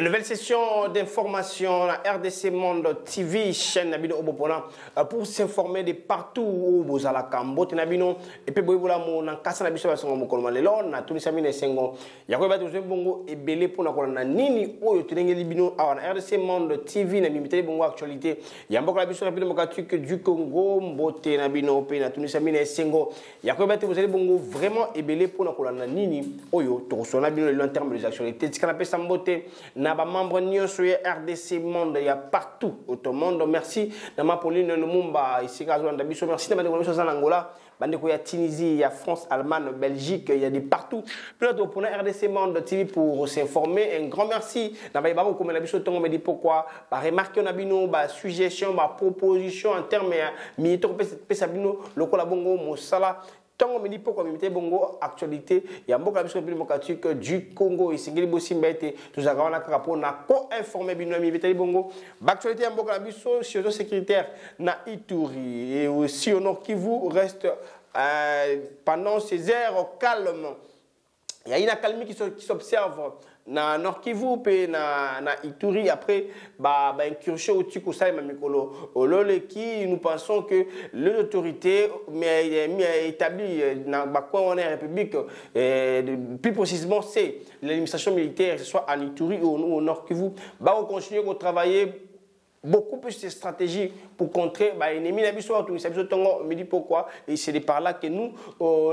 Nouvelle session d'information, la RDC Monde TV, chaîne Nabino Obopona, pour s'informer de partout où vous allez Cambote Nabino, et puis vous avez mon casse na biso basongo mokoloma lelo na tous les samines sengo. Yakoba tuzo bongo et belé pour na kolana nini oyo tunenge libino à la RDC Monde TV na mimité bongo actualité. Yamboka la biso rapide démocratique du Congo, Mbote Nabino pe na tous les samines sengo. Yakoba tuzo bongo vraiment et belé pour na kolana nini oyo to sona bino en termes des actualités. Tikana pe sambote na ba membre nyonso ya RDC Monde ya partout au monde. Merci na ma Pauline Lumumba ici Kazwanda biso, merci na ba biso za Angola, bandeko ya Tunisie, ya France, Allemagne, Belgique, il y a des partout. Plutôt pour la RDC Monde TV pour s'informer. Un grand merci na ba bako comme la biso tongo me dit pourquoi ba remarquer na bino ba suggestion ba proposition en termes ya milito pesa bino lokola bongo mosala. Tant on me dit pourquoi m'imiter bongo actualité, il y a beaucoup de choses démocratiques du Congo et Singeli Bosimbete, tout ça on a rapport na co-informé bino m'imiter bongo. Actualité en beaucoup de choses sur sécuritaire na Ituri et aussi au Nord Kivu reste pendant ces heures calmes. Il y a une accalmie qui s'observe na Nord Kivu pe na Ituri après incursion au Tikosa et Mamikolo Olole qui nous pensons que les autorités établies dans la République plus précisément c'est l'administration militaire que ce soit en Ituri ou au Nord Kivu va continuer à travailler beaucoup plus de stratégies pour contrer l'ennemi. Me dit pourquoi. Et c'est par là que nous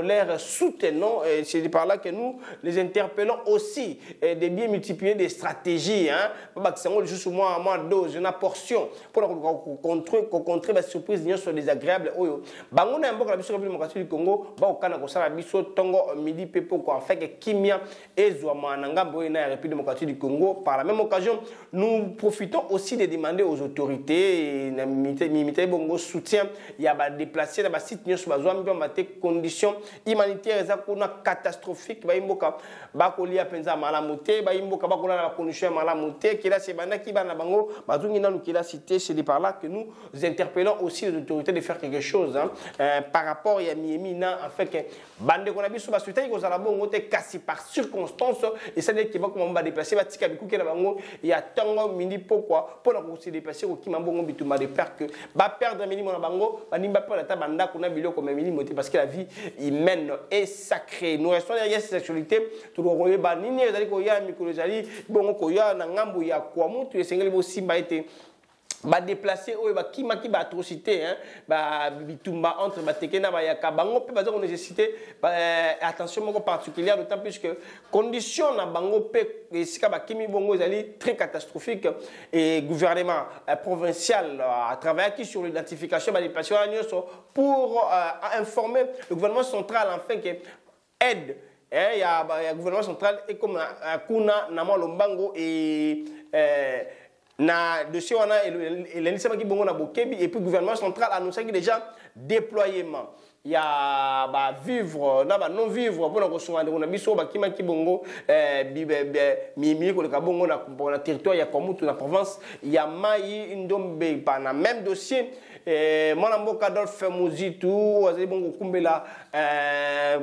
les soutenons. Et c'est par là que nous les interpellons aussi de bien multiplier des stratégies. Juste moi, dose, une portion pour contrer les surprises sur désagréables. Bango na mboka la biso démocratique du Congo, ba okana ko sala biso tongo midi pe pourquoi en fait que kimia ezwama na ngambo na République démocratique du Congo. Par la même occasion, nous profitons aussi de demander aux autorités et bongo soutien il y a déplacé dans site nyonso bazwa mbamba conditions humanitaires za kuna catastrophique ba imboka ba kolia penza malamu te ba imboka ba kola na conditions malamu te kila sebana ki bana bango bazungi nanu kila cité c'est par là que nous interpellons aussi les autorités de faire quelque chose par rapport ya miemina en fait que bande ko na biso ba soutien ko zala bongo te kasi par circonstance et ça dire qu'il va comment ba déplacer ba tika biku kela bango ya tango mini pourquoi pour na se déplacer qui m'a bon bitumba de peur que va perdre un minimum bango banimba pas la tabanda qu'on a bilo comme un minimum parce que la vie humaine est sacrée. Nous restons derrière cette sexualité tout le royaume banini ezali ko ya mikolo ezali bongo ko ya na ngambu ya kwa mutu esengeli bo simba été ba déplacer o ba kima ki ba atrocité bitumba entre ba tekena ba yaka bango pe bazo nécessité attention moko particulière d'autant plus que condition na bango pe esika ba kimi bongo ezali très catastrophique et gouvernement provincial à travers qui sur l'identification ba déplacement pour informer le gouvernement central enfin que aide il y a gouvernement central et comme kuna na Lombango et na dossier wana et l'enseignement qui bongo na bokebi et puis gouvernement central annoncé que déjà déploiement il y a vivre na ba non vivre pour na kosunga na biso ba kima ki bongo mi ko le kabongo na territoire ya Kwamutu na province il y a mai ndombe pa na même dossier mwana mboka Adolphe Muzitu azali bongo kumbela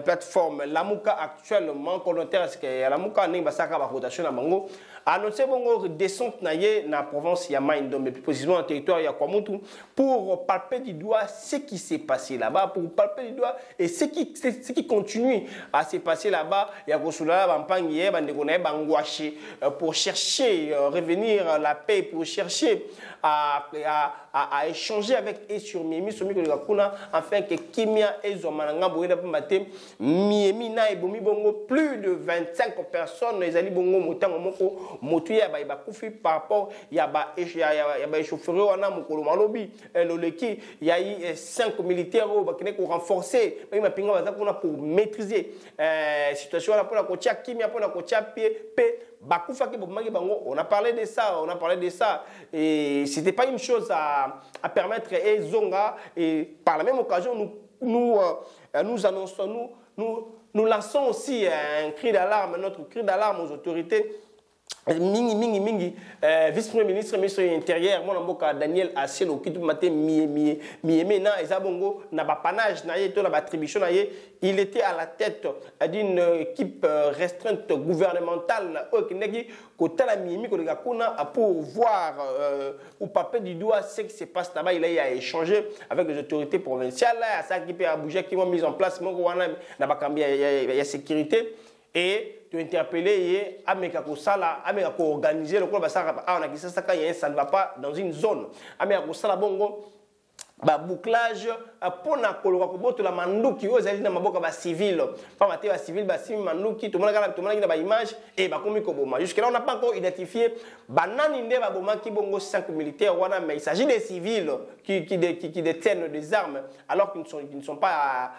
plateforme Lamuka actuellement communautaire est que Lamuka ninga basaka ba rotation na bango annoncé bongo descente na ye na province ya Mai-Ndombe plus précisément en territoire ya Kwamutu pour palper du doigt ce qui s'est passé là-bas pour palper du doigt et ce qui continue à se passer là-bas ya kosula bampangi ye bandeko na bangwashi pour chercher revenir la paix pour chercher à échanger avec et sur Miemi somi ko kuna afin que kimia ezomananga boyeda pambate Miemi na ebomi bongo plus de 25 personnes ezali bongo motango moko motuya ba kufi par rapport ya ba échauffeur wana mokolo malobi loleki ya 5 militaires ba kine ko renforcer ba pinga baza kuna pour maîtriser situation là pour la kotia kimia pour la kotia pe bakufa ki bomaki bango on a parlé de ça et c'était pas une chose à permettre et zonga et par la même occasion nous annonçons nous lançons aussi un cri d'alarme, notre cri d'alarme aux autorités mingi vice-premier ministre ministre de l'intérieur mon amboka Daniel Asielo qui tout matin na ezabongo na ba panage na ye to na ba attribution na ye il était à la tête d'une équipe restreinte gouvernementale au Kinegi kotala miemi ko kuna pour voir au papier du doigt ce qui se passe là-bas. Il a échangé avec les autorités provinciales à ça qui peut Abuja qui ont mis en place mon wana na ba kambia ya sécurité et tu interpeller Ameka Kosala, Ameka ko organiser le club ça ça ne va pas dans une zone. Ameka Kosala bongo ba bouclage pour na koloka ko boto la manduki ozali na maboka ba civil pas maté ba civil ba sim manduki tout le monde na ba image et ba komi ko boma jusque là on n'a pas encore identifié banani nde ba boma ki bongo 5 militaires wana mais il s'agit des civils qui détiennent des armes alors qu'ils ne sont pas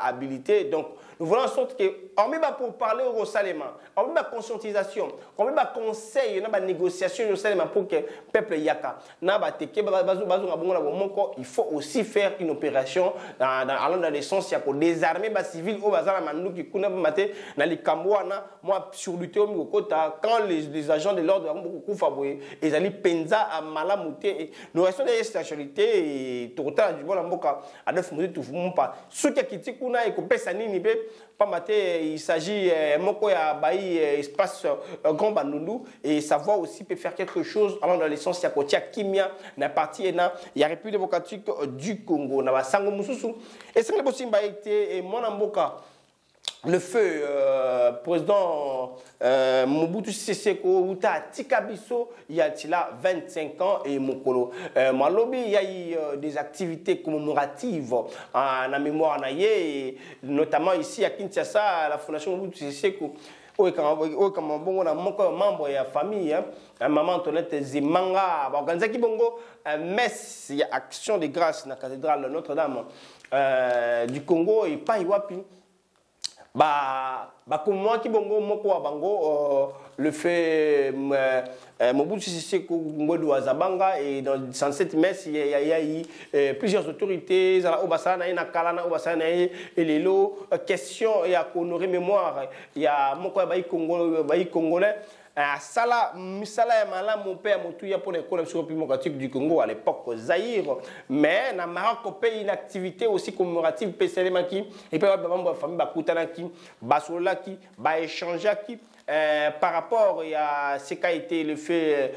habilités. Donc nous voulons en sorte que on met pour parler au Salema, on met conscientisation, on met conseil, na ba négociation au Salema pour que peuple yaka na ba teke bazu na bongo na bomoko. Il faut aussi faire une opération allant dans le sens ya ko désarmer ba civil au bazala manduki kuna maté na likambwana moi sur lutter au kota quand les agents de l'ordre ont beaucoup faboyer ils allaient penza à malamuté. Nous restons des stationnalité et total du bon mboka à 9 minutes tout pas ce qui est kuna et ko pesa nini be pas maté il s'agit moko ya baï espace grand bandundu et savoir aussi peut faire quelque chose allant dans le sens ya ko tia kimia na partie et na il y a République démocratique du Congo na basango mususu et c'est le possible été et mon mboka le feu président Mobutu Sese Seko uta tikabiso il y a 25 ans et mokolo malobi il y a eu des activités commémoratives en mémoire na ye notamment ici à Kinshasa la fondation Mobutu Sese Seko comme bongo na moko membre ya famille maman Antoinette Zimanga organiser ki bongo messe ya action de grâce na cathédrale Notre-Dame du Congo et pas iwapi comme moi qui bongo moko wa bango le fait Mobutu Sese Seko Ngodo Azabanga et dans cette messe il y a eu plusieurs autorités au Basana na Kalana au Basana et lelo question et à honorer mémoire il y a moko baï congolais Sala misala mala mon père motuya pour l'école démocratique du Congo à l'époque Zaïre mais na Maroc pays une activité aussi commémorative PCLM qui et puis membre famille bakutana qui basola qui ba échanger qui par rapport à ce qu'a été le fait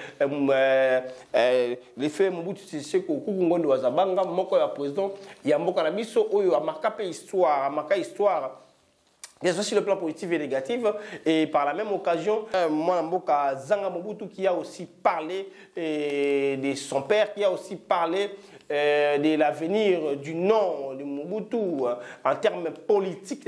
Mobutu Sese Seko Ngondo Wazabanga moko ya président ya mboka na biso oyo a marqué histoire bien sûr sur le plan positif et négatif et par la même occasion moi mboka Zanga Mobutu qui a aussi parlé de son père qui a aussi parlé de l'avenir du nom de Mobutu en termes politiques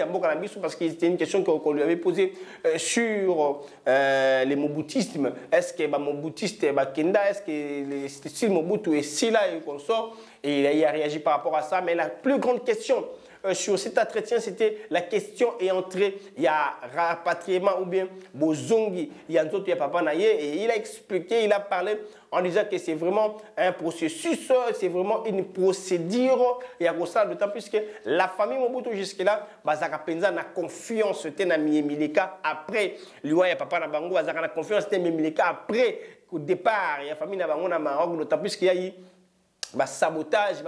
parce que c'était une question qu'on lui avait posée sur les Mobutismes. Est-ce que Mobutiste Kenda, est-ce que le style Mobutu est si là et qu'on sort et il a réagi par rapport à ça. Mais la plus grande question sur cet entretien, c'était la question est entrée, il y a rapatriement ou bien Bozongi, il y a d'autres, il y a Papa Naye, et il a expliqué, il a parlé en disant que c'est vraiment un processus, c'est vraiment une procédure, et à ça, d'autant plus que la famille Mobutu jusque-là, Bazaka Penza n'a confiance, c'était dans Mileka, après, lui, il y a Papa Nabango, Bazaka n'a confiance, c'était Mileka, après, au départ, il y a la famille Nabango dans Maroc, d'autant plus qu'il y a eu sabotage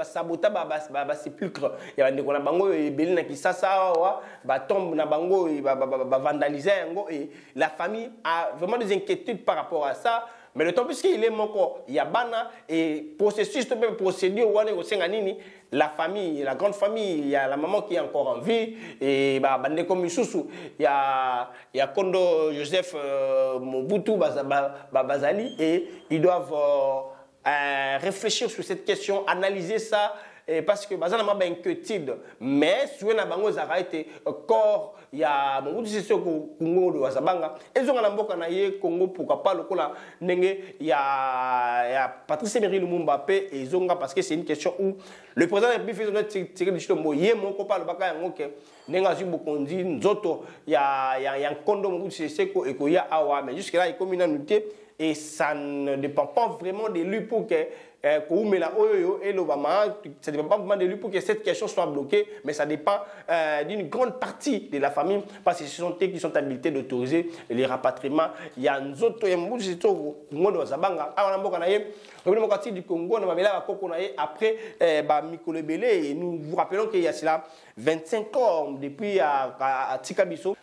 sépulcre il y a des bango et belina qui ça tombe na bango et vandaliser et la famille a vraiment des inquiétudes par rapport à ça. Mais le temps puisqu'il est moko il y a bana et processus de procédure ou nini la famille la grande famille il y a la maman qui est encore en vie et bande comme Misusu il y a Kondo Joseph Mobutu Bazali et ils doivent réfléchir sur cette question, analyser ça, parce que bazana m'a ben inquiétude. Mais si on a bango zara été corps, il y a Mobutu Sese Seko Congo de Wazabanga. Ils ont un mboka na ye Congo pourquoi pas le kola nenge il y a Patrice Emery Lumumba et ils ont parce que c'est une question où le président de la République fait tirer du chito moyen mon copain le baka yango que nenga zubo kondi nzoto il y a un Kondo Mobutu Sese Seko et ko ya awa mais jusque là il comme une unité. Et ça ne dépend pas vraiment de lui pour que ça ne dépend pas vraiment de lui pour que cette question soit bloquée, mais ça dépend d'une grande partie de la famille, parce que ce sont eux qui sont habilités d'autoriser les rapatriements. Il y a un autre, il y a un démocratique du Congo, après Mikolo Belé, et nous vous rappelons qu'il y a cela 25 ans depuis à Tikabiso.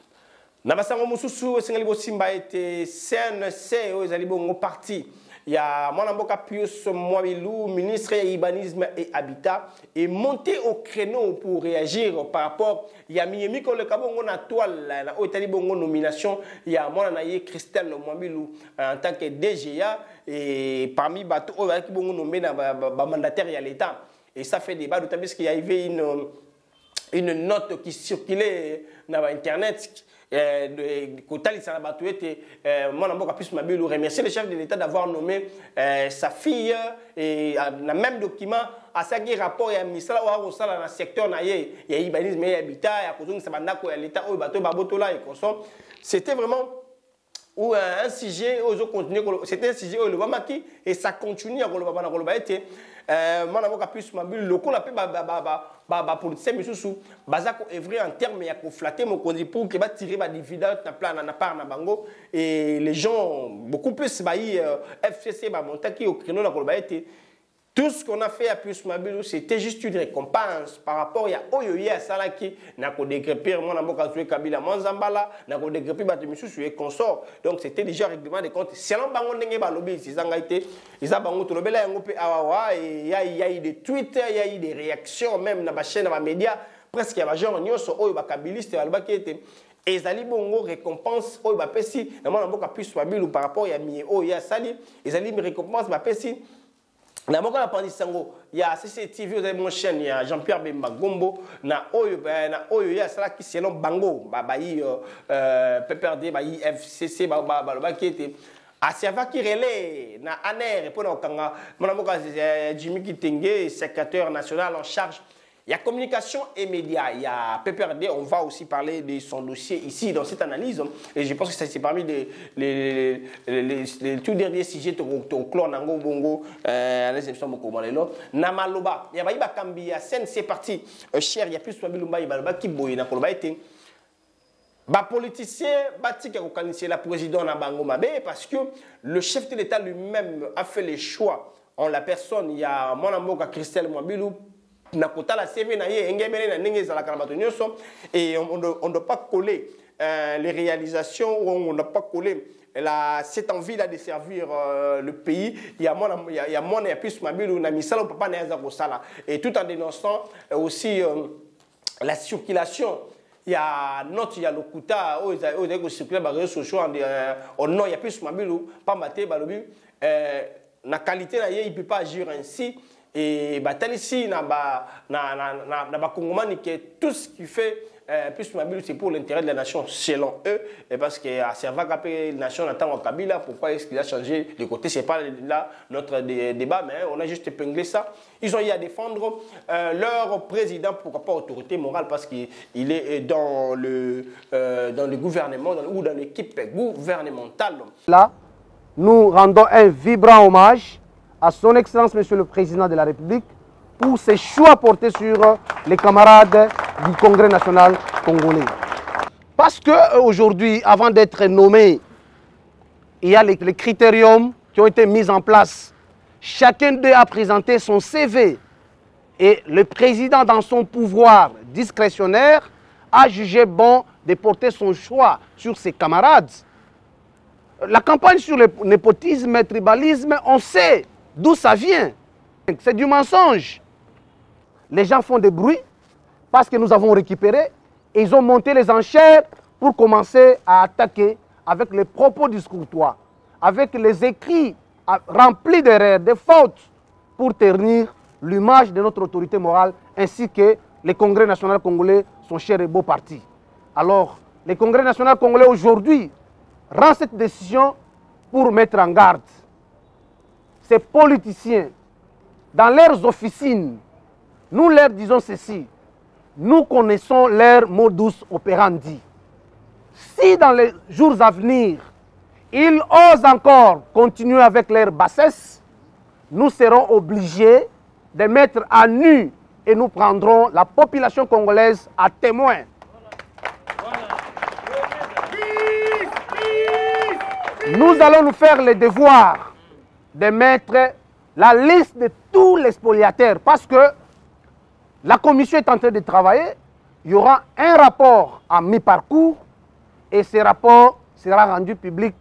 Nabasango Mususu, Sengali Bosimba était CNC, aux Alibongo parti. Il y a Mwanamboka Pius Mwabilou, ministre de l'Urbanisme et Habitat, est monté au créneau pour réagir par rapport. Il y a Miyemiko le Kabongo na toile, au Talibongo nomination. Il y a Mwananaye Christelle Mwabilou en tant que DGA, et parmi Bato, qui bongo nommé mandataire à l'État. Et ça fait débat, d'autant plus qu'il y avait une note qui circulait dans Internet. Remercier le chef de l'État d'avoir nommé sa fille et dans le même document à sa rapport et à ministère dans le secteur il y a urbanisme et habitat et l'État c'était vraiment un sujet c'était un sujet et ça continue à politicien misusu bazako œuvrer en termes ya ko flatter mon kondi pour que ba tirer ba dividende na plan na part na bango et les gens beaucoup plus bayi FCC ba montaki au créneau na ko ba été tout ce qu'on a fait à Pius Mabilou c'était juste une récompense par rapport ya oyo ya salaki na ko décrépir mon amboka tué Kabila Manzambala na ko décrépir ba misusu et consort donc c'était déjà règlement des comptes selon bango ndenge ba lobby sizanga été isa bango to lobela yango pe awawa et il y a eu des tweets il y a eu des réactions même na ba chaîne na ba médias presque ya ba genre nyoso oyo ba kabiliste ba lobaki était ezali bongo récompense oyo ba pesi na mon amboka Pius Mabilou par rapport ya mi oyo ya sali ezali mi récompense ba pesi. Na moko na pandisango ya CCTV vous avez mon chaîne ya Jean-Pierre Bemba Gombo na oyo ya sala ki selon bango bayi PPRD bayi FCC ba ki était a serva ki relais na ANER pour na kanga mon moko Jimmy Kitenge secrétaire national en charge. Il y a communication et médias, il y a PPRD, on va aussi parler de son dossier ici dans cette analyse. Et je pense que c'est parmi les tout derniers sujets au clore Nango Bongo, Namaloba, il y a Baïba Kambia, c'est parti. Cher, il y a plus de Bilumba, il y a qui boye na Koloba été. Ba politicien, Batik a organisé la présidente na Bango Mabe parce que le chef de l'État lui-même a fait les choix en la personne. Il y a mon amour Christelle Mwabilou. Et on ne doit pas coller les réalisations, on ne doit pas coller cette envie-là de servir le pays. Il y a mon et plus Mabilou, on peut pas et tout en dénonçant aussi la circulation. Il y a notre, il y a le Kuta, il y a les réseaux sociaux, au nom, il y a plus Mabilou, pas maté, balobi. La qualité, il ne peut pas agir ainsi. Et ici, tout ce qui fait plus Mabilou, c'est pour l'intérêt de la nation, selon eux. Et parce que à Servac, la nation attend au Kabila, pourquoi est-ce qu'il a changé de côté? Ce n'est pas là notre débat, mais on a juste épinglé ça. Ils ont eu à défendre leur président, pourquoi pas autorité morale, parce qu'il est dans le gouvernement ou dans l'équipe gouvernementale. Là, nous rendons un vibrant hommage à son Excellence, Monsieur le Président de la République, pour ses choix portés sur les camarades du Congrès national congolais. Parce qu'aujourd'hui, avant d'être nommé, il y a les critériums qui ont été mis en place. Chacun d'eux a présenté son CV. Et le président, dans son pouvoir discrétionnaire, a jugé bon de porter son choix sur ses camarades. La campagne sur le népotisme et le tribalisme, on sait d'où ça vient. C'est du mensonge. Les gens font des bruits parce que nous avons récupéré et ils ont monté les enchères pour commencer à attaquer avec les propos discourtois, avec les écrits remplis d'erreurs, de fautes, pour ternir l'image de notre autorité morale ainsi que le Congrès national congolais, son cher et beau parti. Alors, le Congrès national congolais aujourd'hui rend cette décision pour mettre en garde ces politiciens dans leurs officines. Nous leur disons ceci, nous connaissons leur modus operandi. Si dans les jours à venir, ils osent encore continuer avec leur bassesse, nous serons obligés de mettre à nu et nous prendrons la population congolaise à témoin. Nous allons nous faire le devoir de mettre la liste de tous les spoliataires parce que la commission est en train de travailler. Il y aura un rapport à mi-parcours et ce rapport sera rendu public.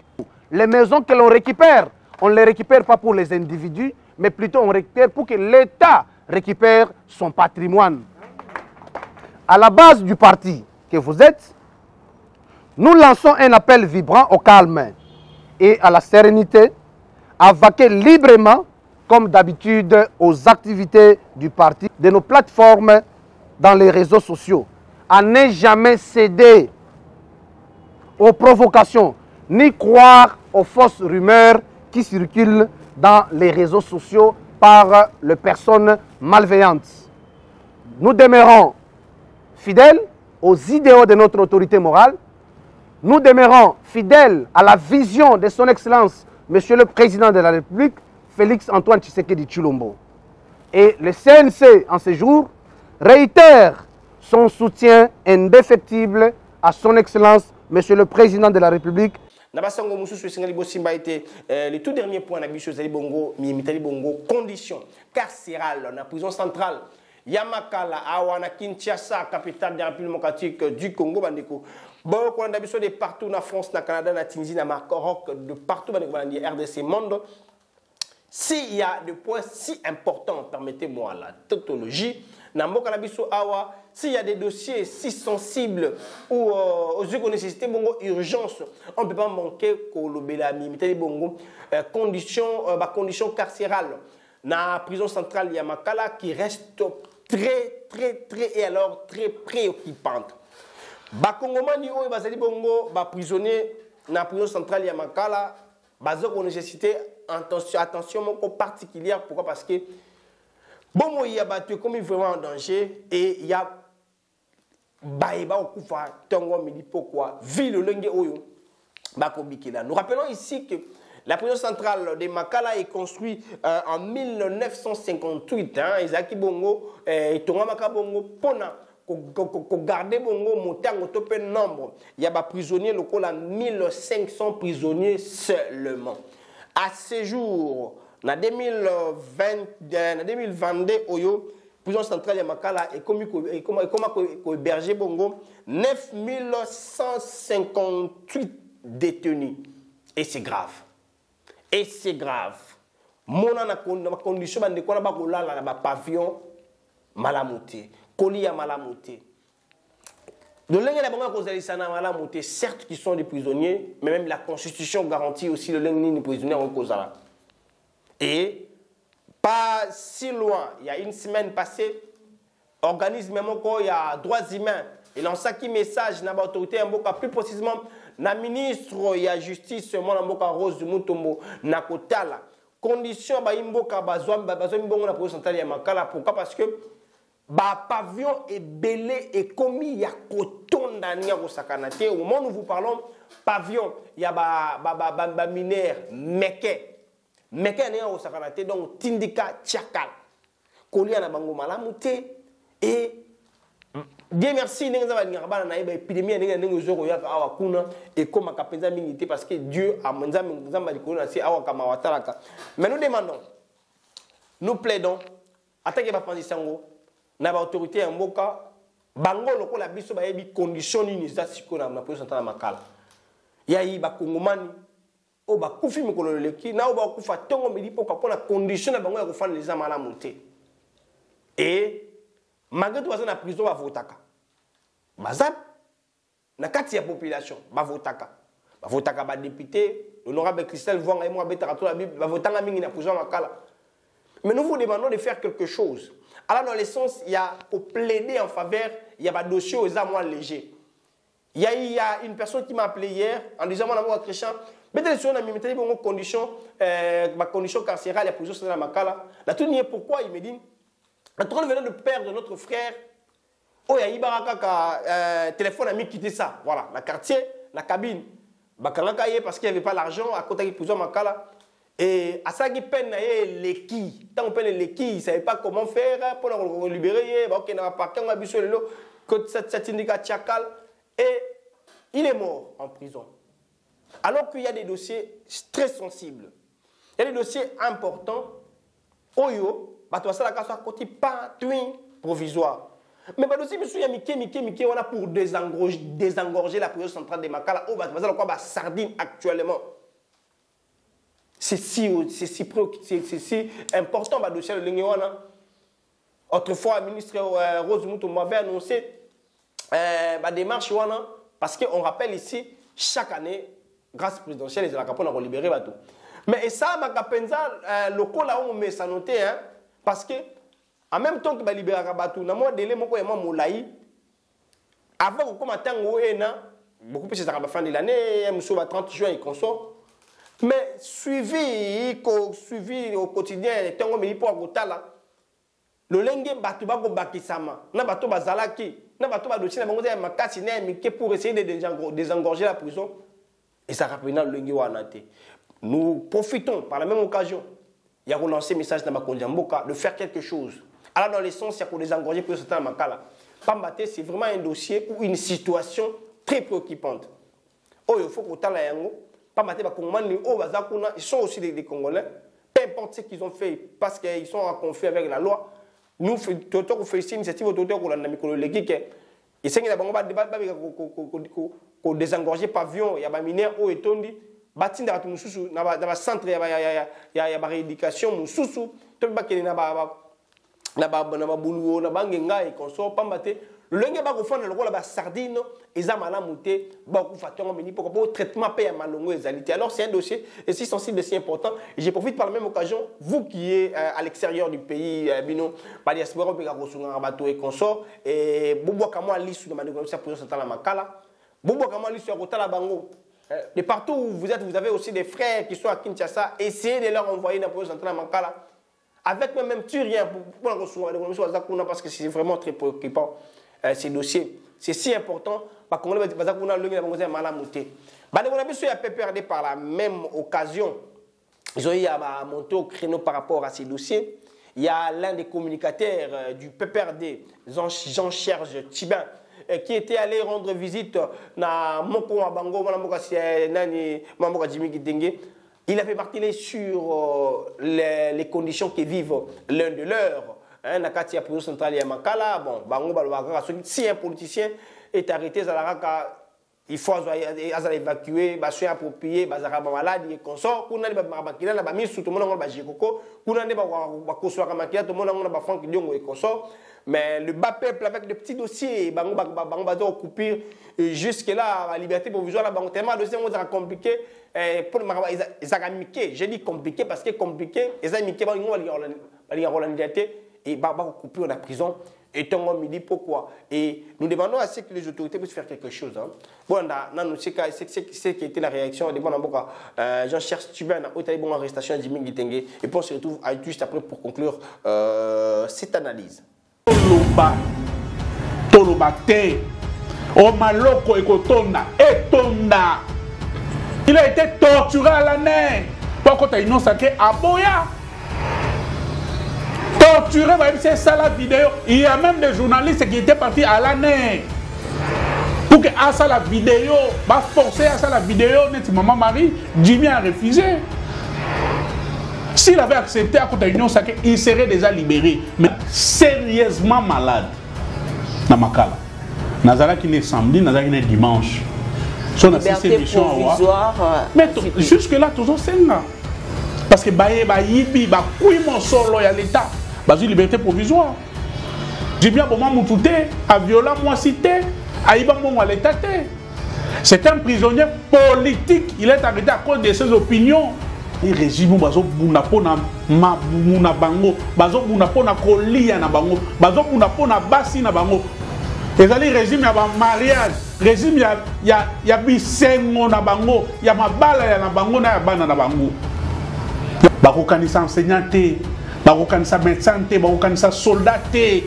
Les maisons que l'on récupère, on ne les récupère pas pour les individus, mais plutôt on récupère pour que l'État récupère son patrimoine. À la base du parti que vous êtes, nous lançons un appel vibrant au calme et à la sérénité, à vaquer librement, comme d'habitude, aux activités du parti, de nos plateformes dans les réseaux sociaux, à ne jamais céder aux provocations, ni croire aux fausses rumeurs qui circulent dans les réseaux sociaux par les personnes malveillantes. Nous demeurons fidèles aux idéaux de notre autorité morale. Nous demeurons fidèles à la vision de son Excellence, Monsieur le Président de la République, Félix Antoine Tshisekedi Tshilombo. Et le CNC, en ce jour, réitère son soutien indéfectible à son Excellence, Monsieur le Président de la République. Nabasango Moussou Sengali Bosimba était le tout dernier point d'habitude Zali Bongo, Mitali Bongo, conditions carcérales dans la prison centrale. Yamakala, Awana, Kinshasa, capitale de la République démocratique du Congo, Bandeko. Bon, on a besoin de partout en France, au Canada, en Tunisie, en Maroc, de partout dans le RDC monde. S'il y a des points si importants, permettez-moi la tautologie, s'il y a des dossiers si sensibles ou aux yeux qu'on nécessite urgence, on ne peut pas manquer conditions carcérales. Dans la prison centrale Yamakala qui reste très et alors très préoccupante. Bakongomani oyo bazali bongo ba prisonnier na prison centrale Yamakala bazoko nécessité attention particulière. Pourquoi? Parce que bon, il y a battu comme vraiment en danger et il y a baïba au koufa tongo midi pourquoi ville lengue oyo bakobikila. Nous rappelons ici que la prison centrale de Makala est construite en 1958. Isaki Bongo et Tonga Makabongo pona ko garder bongo montango topé nombre. Il y a des prisonniers locaux à 1500 prisonniers seulement. À ce jour, en 2022, Oyo, prison centrale de Makala est comme héberger bongo 9158 détenus. Et c'est grave. Et c'est grave. Mon na condition de quoi na ba pavillon malamouté, colia malamouté. De l'engagement la banque kozalisana malamouté, certes qui sont des prisonniers, mais même la constitution garantit aussi le l'engagement des prisonniers en kozala. Et pas si loin, il y a une semaine passée, organisme même il y a droits humains, il lance un message na ba autorité mboka plus précisément na ministre il y a justice mon mboka Rose du Mutombo na kotala condition ba imboka bazwa mbongo na prison centrale ya Makala. Pourquoi? Parce que ba pavillon est belé et commis ya kotonda nia ko sakanate. Au moment où nous vous parlons pavillon il y a ba mineur meke nia ko sakanate, donc tindika tchakal kolia na bango malamute. Et Dieu merci, nous avons une épidémie et comme parce que Dieu a mais nous demandons, nous plaidons, attaquer la Pandisango, na autorité en Moka, bango loko la biso ba yebi condition ni za siko na prison centrale Makala. Ya yi ba kongomani o ba kufi mikolo leki na o ba kufa tongo mili poka pona condition na bango ya kufana les amala monter. Et malgré tout ça na prison ba votaka. Bazap na kati ya population ba votaka ba député l'honorable Christelle Vwanga et moi betaka to la Bible ba votanga mingi na prison Makala. Mais nous vous demandons de faire quelque chose. Alors dans le sens il y a pour plaider en faveur, il y a pas dossier aux amendes légers. Il y a une personne qui m'a appelé hier en disant mon amour chrétien, mettez sur na mettre bon condition condition carcérale la prison de Makala. La tout nier pourquoi il me dit en train de perdre notre frère. Oh, il y a un téléphone a mis quitter ça. Voilà, la quartier, la cabine. Parce qu'il n'y avait pas l'argent à côté de prison Makala. Et à ça qui peine les qui, tant qu'on peine les qui, il ne savait pas comment faire pour le libérer. Ok, on a pas qu'un abus sur le lot, que cet syndicat Tchakal, et il est mort en prison. Alors qu'il y a des dossiers très sensibles, il y a des dossiers importants. Oyo, bah toi ça la casse à côté pas twin provisoire. Mais bah aussi monsieur Mike on a pour désengorger la prison centrale de Makala. Oh bah ça quoi bah sardine actuellement. C'est si important bah dossier de l'Union. Autrefois le ministre Rose Mutombo avait annoncé bah démarche wana parce qu'on rappelle ici chaque année grâce présidentielle les acapons ont libéré bateau. Mais ça, le local là on met ça noté, hein, parce que en même temps que libérer Rabatou, na moi délai moko yama moulaï, avant qu'on attend beaucoup plus ça va fin de l'année, monsieur va 30 juin et consort. Mais suivi au quotidien, tant que pour agota là, le lengue batu ba go bakisama, na batu bazalaki, na batu ba dossier na bango ya makasi na mike pour essayer de désengorger la prison. Et ça rappelle le lengue wanate. Nous profitons par la même occasion, il y a relancé un message dans ma Kondiamboka de faire quelque chose. Alors dans l'essence, il y a pour désengorger pour ce temps Makala. Pambaté, c'est vraiment un dossier ou une situation très préoccupante. Oh, il faut qu'on t'aille à Yango. Pambaté, ils sont aussi des Congolais. Peu importe ce qu'ils ont fait, parce qu'ils sont en conflit avec la loi. Nous, on fait ici une initiative autour de la Mikolo-Légui. Et c'est qu'on désengorger pavillon, il y a des mineurs au Etondi. Batin da mususu na ba centre ya ba rééducation mususu to ba kene na ba buluo na bangenga et consort pambate le lenge ba ko fona lokola ba sardine eza malamu te ba ko fatonga meni pour traitement pe ya malongo ezalité. Alors c'est un dossier si sensible et si important et je profite par la même occasion vous qui êtes à l'extérieur du pays bino ba diaspora pe ka kosunga bato et consort et bobo kamo alisu na négociation pour centrale Makala bobo kamo alisu ya kotala bango. De partout où vous êtes, vous avez aussi des frères qui sont à Kinshasa. Essayez de leur envoyer dans le central Makala. Avec même tu rien pour parce que c'est vraiment très préoccupant ces dossiers. C'est si important. Par contre, on a PPRD par la même occasion. Ils ont eu à monter au créneau par rapport à ces dossiers. Il y a l'un des communicateurs du PPRD, Jean-Serge Thibin, qui était allé rendre visite à Moko Bango, il a fait partie sur les conditions que vivent l'un de leurs. Nakati a prison centrale à Makala, bon, Bango si un politicien est arrêté, il faut évacuer, soins appropriés, malade et consort. Kuna ne ba makila na ba mi tout le monde ba jikoko, kuna ne ba koswa makila tout le monde ba Franck Diongo et consort. Mais le bas peuple avec des petits dossiers, bango ba occupé jusque là la liberté provisoire là bango tellement dossier on a compliqué pour j'ai dit compliqué parce que compliqué les amis qui bango ali liberté et ba occupé la prison. Et on me dit pourquoi. Et nous demandons à ce que les autorités puissent faire quelque chose. Bon, c'est qui était la réaction de Jean-Serge Thibin a eu une arrestation de Jimmy Gitengue. Et puis on se retrouve juste après pour conclure cette analyse. Il a été torturé à l'année. Pourquoi tu as une à Boya? Torturé, c'est ça la vidéo. Il y a même des journalistes qui étaient partis à l'année pour que à ça la vidéo, va forcer à ça la vidéo. Net maman Marie, Jimmy a refusé. S'il avait accepté à côté de l'Union sacrée, il serait déjà libéré. Mais sérieusement malade. Namakala. Nazara qui est samedi, Nazara qui est dimanche. Son liberté provisoire. Mais jusque là, toujours c'est là. Parce que Baye Bayibi, Bakoui mon solo à l'État. Basé liberté provisoire. J'ai bien bon moutouté, à viola moi cité, à Iba mon à l'État. C'est un prisonnier politique. Il est arrêté à cause de ses opinions. Il régime bazo bunapona ma buna bango, bazo bunapona kolia na bango, bazo bunapona basi na bango. Et ça régime ya ba mariage, régime ya bisengo na bango, ya mabala ya na bango na ya bana na bango. Bakokanisa enseignant te, bakokanisa médecin te, bakokanisa soldat te.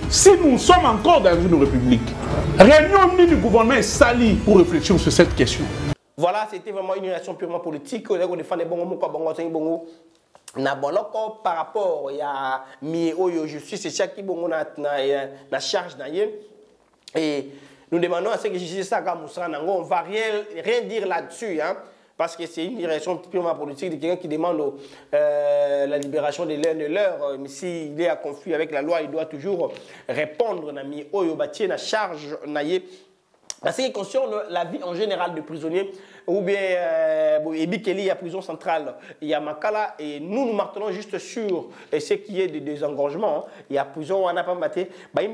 Si nous sommes encore dans une république, réunion du gouvernement est salie pour réfléchir sur cette question. Voilà, c'était vraiment une relation purement politique. On défend bon na boloko par rapport à mi oyo justice c'est chaque bongo na charge na ye et nous demandons à ce que justice ça comme on va rien dire là-dessus hein. Parce que c'est une direction purement politique de quelqu'un qui demande la libération de l'un de leurs. Mais s'il est à conflit avec la loi, il doit toujours répondre à la charge. Parce qu'il concerne la vie en général de prisonniers, ou bien il y a prison centrale, il y a Makala, et nous martelons juste sur ce qui est des engagements. Il y a prison, on n'a pas maté. Il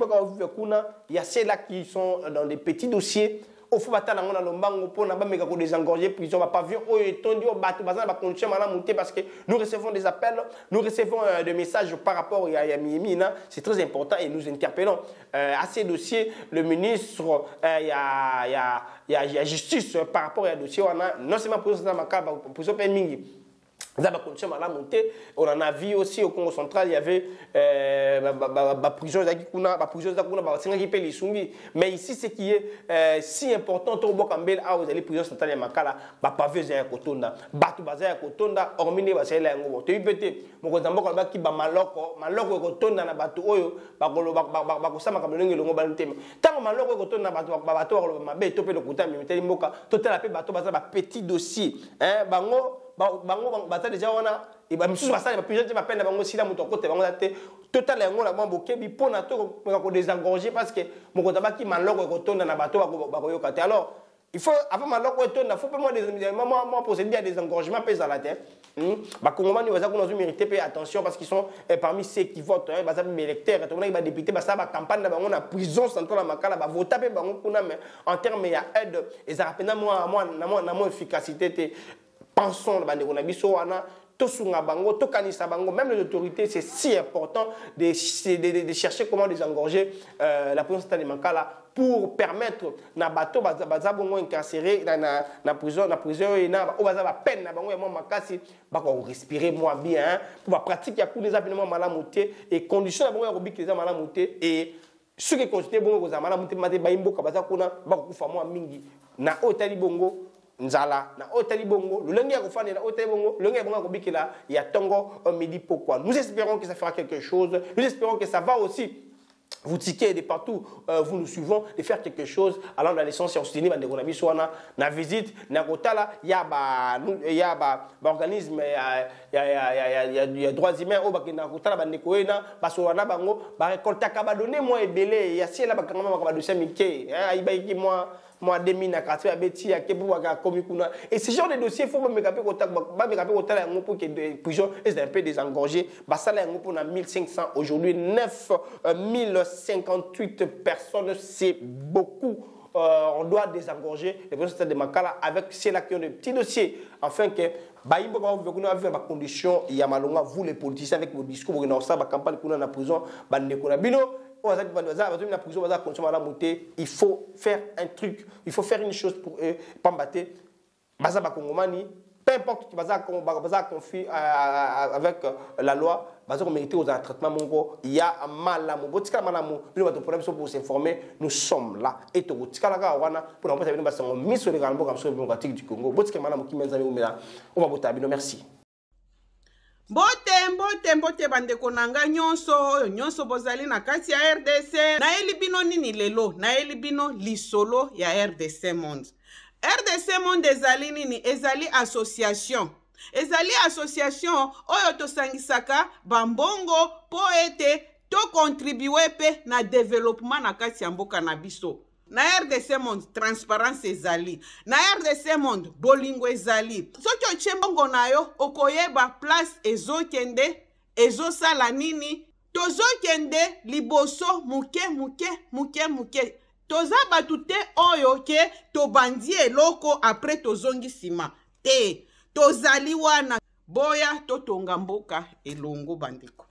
y a ceux-là qui sont dans des petits dossiers. Au fond, des engorgés prison, parce que nous recevons des appels, nous recevons des messages par rapport à Miyemina. C'est très important et nous interpellons à ces dossiers le ministre, il y a justice par rapport à dossier. Non seulement pour prison Mingi. On en a vu aussi au Congo central, il y avait prison mais ici ce qui est si important pour Bokambel a aux prison centrale ya Makala ba pavé za kotonda batu baza ya kotonda hormine basela yango to ibete moko zamboka ba ki ba maloko kotonda na batu oyo ba kosama ka molenge longo ba ntema tango maloko kotonda batu ba mabe to pe lokuta mi meteli mboka to tela pe batu baza ba petit dossier hein bango bata déjà wana et ba misusu basala ba plusieurs ba peine bango sila muto kote bango te total yango la mwa bokebi pona to ko désengorger parce que moko tabaki maloko kotonda na bato ba ko yoka te alors il faut avant maloko kotonda faut pas moi procéder à des engorgements pèse à la tête ba kongomani baza ko mériter payer attention parce qu'ils sont parmi ceux qui votent hein baza électeurs to ba député ba sa ba campagne na bango na prison centrale Makala ba voter pe bango kuna mais en termes il y a aide et ça rappelle moi efficacité te pensons même les autorités, c'est si important de chercher comment désengorger la prison de Makala pour permettre na bateau baza bongo incarcéré na prison et na baza peine na bango ya makasi ba ko respirer moins bien pour pratiquer ya les avénements malamuté et conditions na bango ya robik les malamuté et ceux qui considèrent bongo za malamuté mate ba imboka baza kuna ba ko fa moi mingi na otali bongo nzala na otali bongo lolenge ya kofana na otali bongo lolenge ya bongo kobikela ya tongo midi pourquoi nous espérons que ça fera quelque chose, nous espérons que ça va aussi vous tiquez de partout, vous nous suivons, de faire quelque chose, allant dans l'essentiel, soutenir na visite, na kotala, il y a organisme, il y a droits humains, il y a kotala, banekoena, basoana bango, récolter kabadonné moi et belé, il y a si là bakangama kabadosé mike, ibaiki moi 2000 na quartier abeti ya kebu waka komi kuna et ce genre de dossier faut me caper contact ba me caper contact yango pour que des prisons est un peu désengorgé basala yango pour na 1500 aujourd'hui 9058 personnes c'est beaucoup. On doit désengorger les prisons de Makala avec ceux-là qui ont des petits dossiers afin que baïmbo va venir avec ma condition il y a malonga vous les politiciens avec vos discours vous dans ça ba campagne kuna na prison ba nekona bino. Il faut faire un truc, il faut faire une chose pour eux, Pambaté, Bazaba Kongomani, peu importe qui va confier avec la loi, Bazaba mérité aux traitements mongo, il y a un malamu, botika malamu, nous avons problème pour s'informer, nous sommes là, et tout, botika la gawana, pour n'empêcher de nous mis sur les grands bourgs démocratiques du Congo, botika malamu qui mène on va voter, merci. Mbote bandeko nanga nyonso bozali na kati ya RDC na elibino nini lelo na elibino lisolo ya RDC Monde. RDC Monde ezali nini ezali association oyo tosangisaka bambongo po ete to contribuer pe na développement na kati ya mboka na biso. Na RDC Monde transparence ezali, na RDC Monde bolingo ezali. Soki otie mbongo na yo okoyeba place ezokende ezosala nini, tozokende liboso muke toza batu te oyo ke tobandi eloko après tozongi sima te, tozali wana boya totonga mboka elongo bandeko.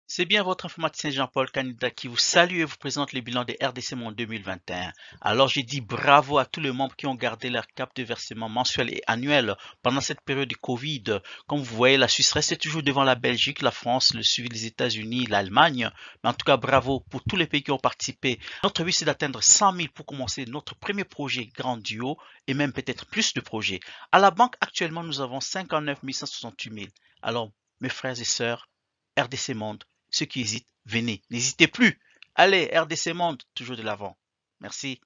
C'est bien votre informaticien Jean-Paul Canida qui vous salue et vous présente le bilan des RDC Monde 2021. Alors j'ai dit bravo à tous les membres qui ont gardé leur cap de versement mensuel et annuel pendant cette période de Covid. Comme vous voyez, la Suisse reste toujours devant la Belgique, la France, le suivi des États-Unis, l'Allemagne. Mais en tout cas, bravo pour tous les pays qui ont participé. Notre but, c'est d'atteindre 100 000 pour commencer notre premier projet grandiose et même peut-être plus de projets. À la banque, actuellement, nous avons 59 168 000. Alors, mes frères et sœurs, RDC Monde, ceux qui hésitent, venez, n'hésitez plus. Allez, RDC Monde, toujours de l'avant. Merci.